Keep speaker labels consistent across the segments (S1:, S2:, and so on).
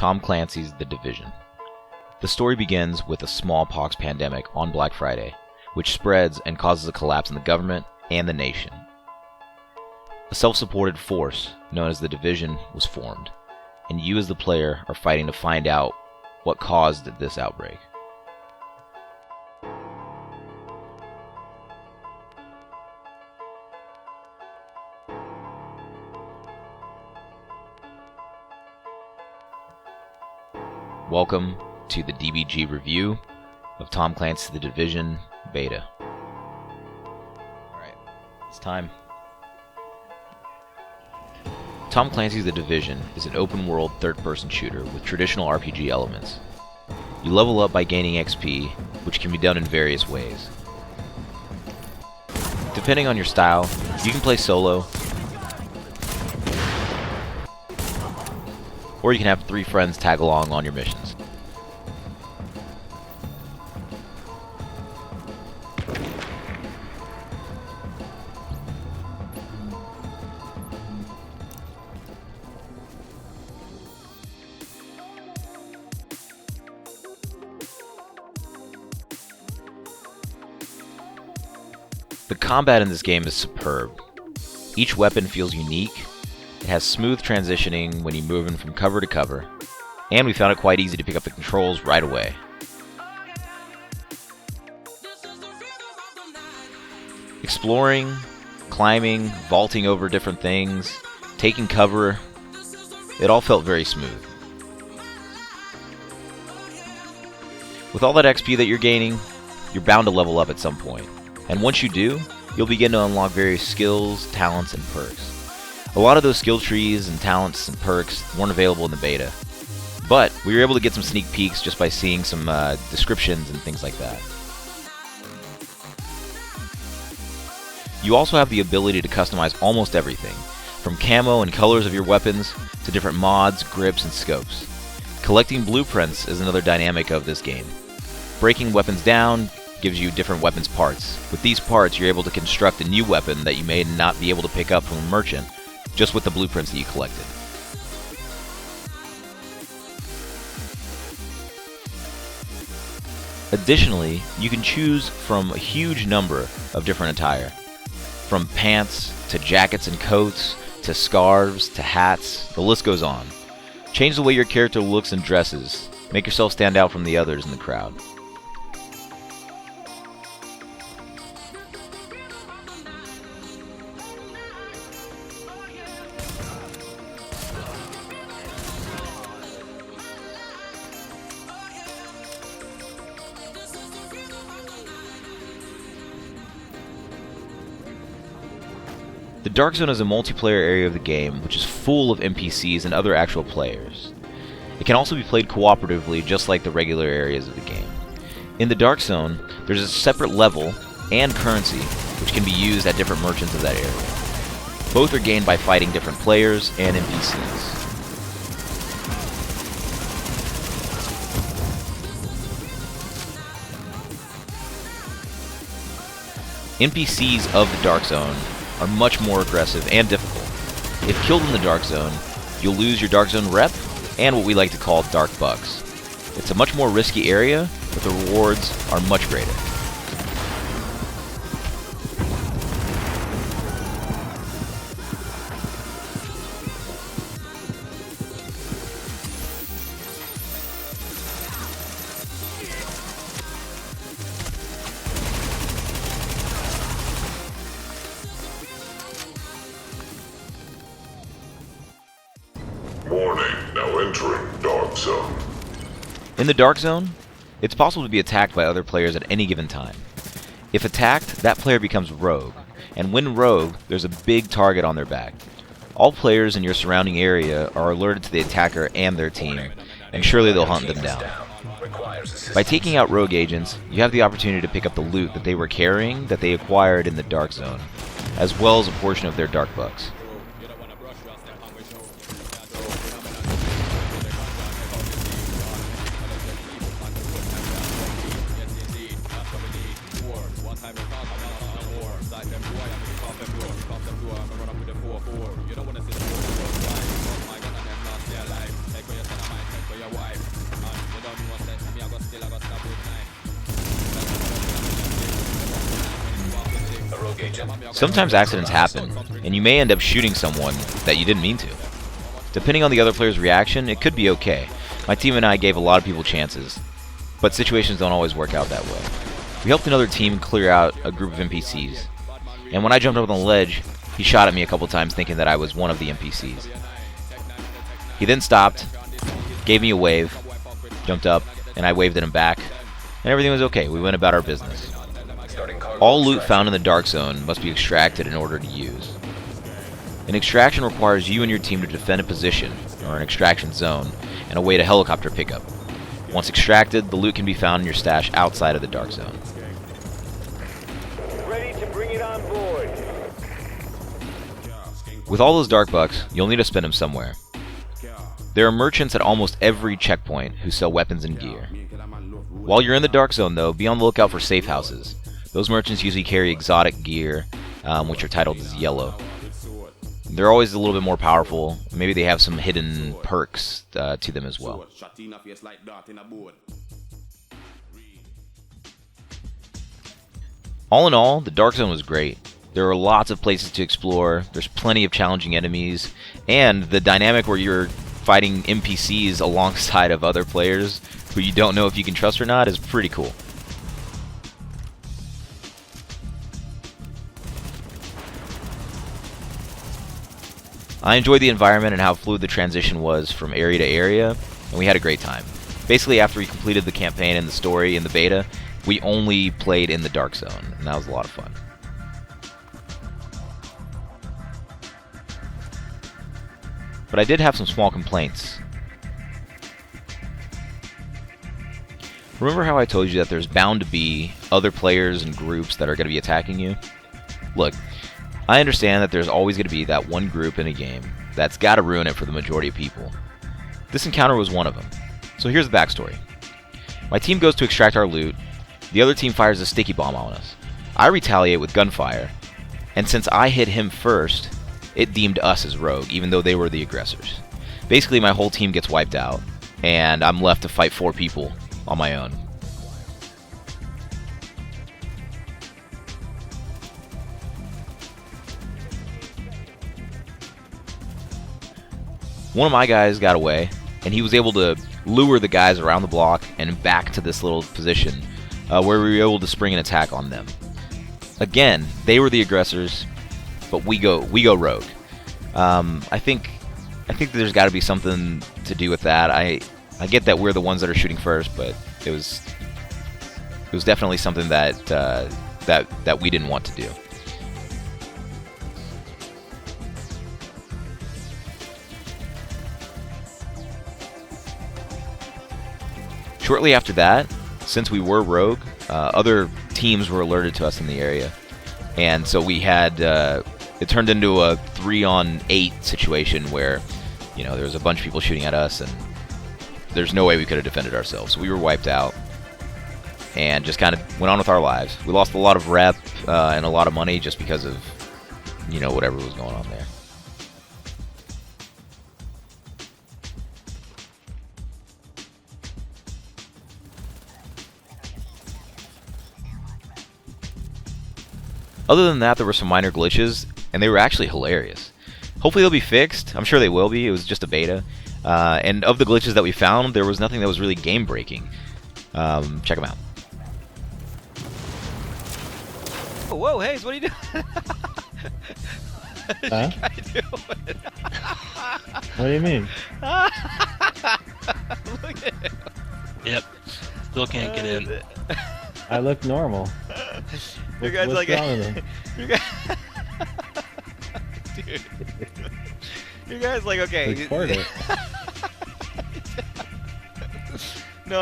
S1: Tom Clancy's The Division. The story begins with a smallpox pandemic on Black Friday, which spreads and causes a collapse in the government and the nation. A self-supported force known as the Division was formed, and you as the player are fighting to find out what caused this outbreak. Welcome to the DBG review of Tom Clancy's The Division Beta. Alright, it's time. Tom Clancy's The Division is an open-world third-person shooter with traditional RPG elements. You level up by gaining XP, which can be done in various ways. Depending on your style, you can play solo, or you can have 3 friends tag along on your missions. The combat in this game is superb. Each weapon feels unique. It has smooth transitioning when you're moving from cover to cover, and we found it quite easy to pick up the controls right away. Exploring, climbing, vaulting over different things, taking cover, it all felt very smooth. With all that XP that you're gaining, you're bound to level up at some point, and once you do, you'll begin to unlock various skills, talents, and perks. A lot of those skill trees and talents and perks weren't available in the beta, but we were able to get some sneak peeks just by seeing some descriptions and things like that. You also have the ability to customize almost everything, from camo and colors of your weapons to different mods, grips, and scopes. Collecting blueprints is another dynamic of this game. Breaking weapons down gives you different weapons parts. With these parts, you're able to construct a new weapon that you may not be able to pick up from a merchant, just with the blueprints that you collected. Additionally, you can choose from a huge number of different attire, from pants to jackets and coats to scarves to hats, the list goes on. Change the way your character looks and dresses, make yourself stand out from the others in the crowd. The Dark Zone is a multiplayer area of the game which is full of NPCs and other actual players. It can also be played cooperatively just like the regular areas of the game. In the Dark Zone, there's a separate level and currency which can be used at different merchants of that area. Both are gained by fighting different players and NPCs. NPCs of the Dark Zone are much more aggressive and difficult. If killed in the Dark Zone, you'll lose your Dark Zone rep and what we like to call Dark Bucks. It's a much more risky area, but the rewards are much greater.
S2: Warning, now entering Dark Zone.
S1: In the Dark Zone, it's possible to be attacked by other players at any given time. If attacked, that player becomes rogue, and when rogue, there's a big target on their back. All players in your surrounding area are alerted to the attacker and their team, and surely they'll hunt them down. By taking out rogue agents, you have the opportunity to pick up the loot that they were carrying that they acquired in the Dark Zone, as well as a portion of their Dark Bucks. Sometimes accidents happen, and you may end up shooting someone that you didn't mean to. Depending on the other player's reaction, it could be okay. My team and I gave a lot of people chances, but situations don't always work out that way. We helped another team clear out a group of NPCs, and when I jumped up on the ledge, he shot at me a couple times thinking that I was one of the NPCs. He then stopped, gave me a wave, jumped up, and I waved at him back, and everything was okay. We went about our business. All loot found in the Dark Zone must be extracted in order to use. An extraction requires you and your team to defend a position, or an extraction zone, and await a helicopter pickup. Once extracted, the loot can be found in your stash outside of the Dark Zone.
S3: Ready to bring it on board.
S1: With all those dark bucks, you'll need to spend them somewhere. There are merchants at almost every checkpoint who sell weapons and gear. While you're in the Dark Zone though, be on the lookout for safe houses. Those merchants usually carry exotic gear, which are titled as yellow. They're always a little bit more powerful. Maybe they have some hidden perks to them as well. All in all, the Dark Zone was great. There are lots of places to explore, there's plenty of challenging enemies, and the dynamic where you're fighting NPCs alongside of other players who you don't know if you can trust or not is pretty cool. I enjoyed the environment and how fluid the transition was from area to area, and we had a great time. Basically, after we completed the campaign and the story in the beta, we only played in the Dark Zone, and that was a lot of fun. But I did have some small complaints. Remember how I told you that there's bound to be other players and groups that are going to be attacking you? Look, I understand that there's always going to be that one group in a game that's got to ruin it for the majority of people. This encounter was one of them. So here's the backstory. My team goes to extract our loot, the other team fires a sticky bomb on us. I retaliate with gunfire, and since I hit him first, it deemed us as rogue, even though they were the aggressors. Basically, my whole team gets wiped out, and I'm left to fight 4 people on my own. One of my guys got away, and he was able to lure the guys around the block and back to this little position where we were able to spring an attack on them. Again, they were the aggressors, but we go rogue. I think there's got to be something to do with that. I get that we're the ones that are shooting first, but it was definitely something that that we didn't want to do. Shortly after that, since we were rogue, other teams were alerted to us in the area, and so we had it turned into a 3-on-8 situation where, you know, there was a bunch of people shooting at us, and there's no way we could have defended ourselves. So we were wiped out, and just kind of went on with our lives. We lost a lot of rep and a lot of money just because of, you know, whatever was going on there. Other than that, there were some minor glitches, and they were actually hilarious. Hopefully they'll be fixed. I'm sure they will be. It was just a beta. And of the glitches that we found, there was nothing that was really game-breaking. Check them out. Oh, whoa, Hayes, what are you doing?
S4: Huh? What do you mean?
S1: Look at him.
S5: Yep. Still can't get in.
S4: I look normal.
S1: You guys
S4: What's
S1: like
S4: wrong with him?
S1: you guys, dude. You guys like okay.
S4: Record it.
S1: No.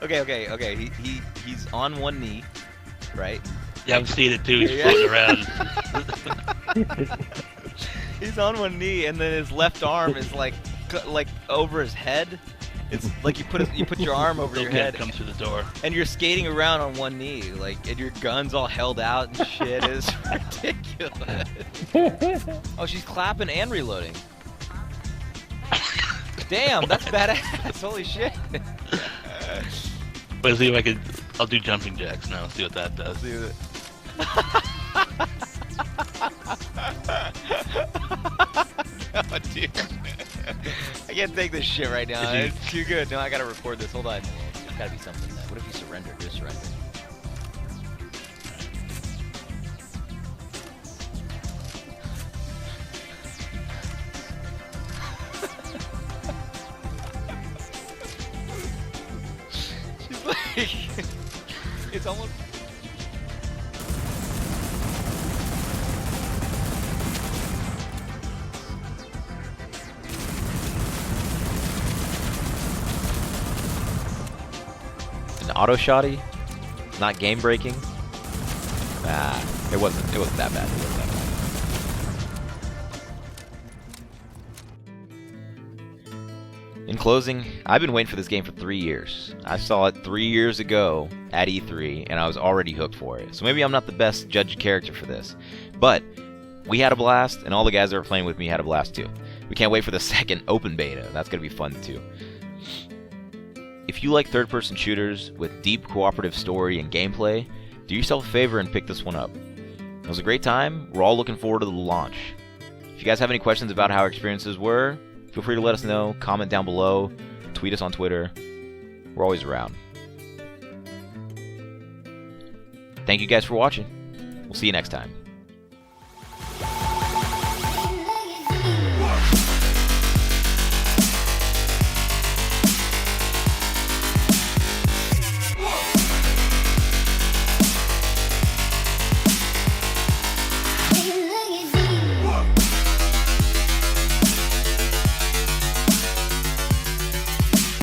S1: Okay. He's on one knee, right?
S5: Yeah, I'm seeing it too. He's floating around.
S1: He's on one knee, and then his left arm is like over his head. It's like you put your arm over your head.
S5: Come through the door.
S1: And you're skating around on one knee, like, and your gun's all held out and shit. It's ridiculous. Oh, she's clapping and reloading. Damn, that's badass. Holy shit.
S5: Let's see if I can. I'll do jumping jacks now. See what that does.
S1: Oh, dude. I can't take this shit right now. It's too good. No, I gotta record this. Hold on. There's gotta be something. What if you surrender? Do a surrender. She's like... it's almost... An auto shotty, not game breaking. Nah, it wasn't that bad. It wasn't that bad. In closing, I've been waiting for this game for 3 years. I saw it 3 years ago at E3, and I was already hooked for it. So maybe I'm not the best judge character for this, but we had a blast, and all the guys that were playing with me had a blast too. We can't wait for the second open beta. That's gonna be fun too. If you like third-person shooters with deep cooperative story and gameplay, do yourself a favor and pick this one up. It was a great time. We're all looking forward to the launch. If you guys have any questions about how our experiences were, feel free to let us know, comment down below, tweet us on Twitter. We're always around. Thank you guys for watching. We'll see you next time.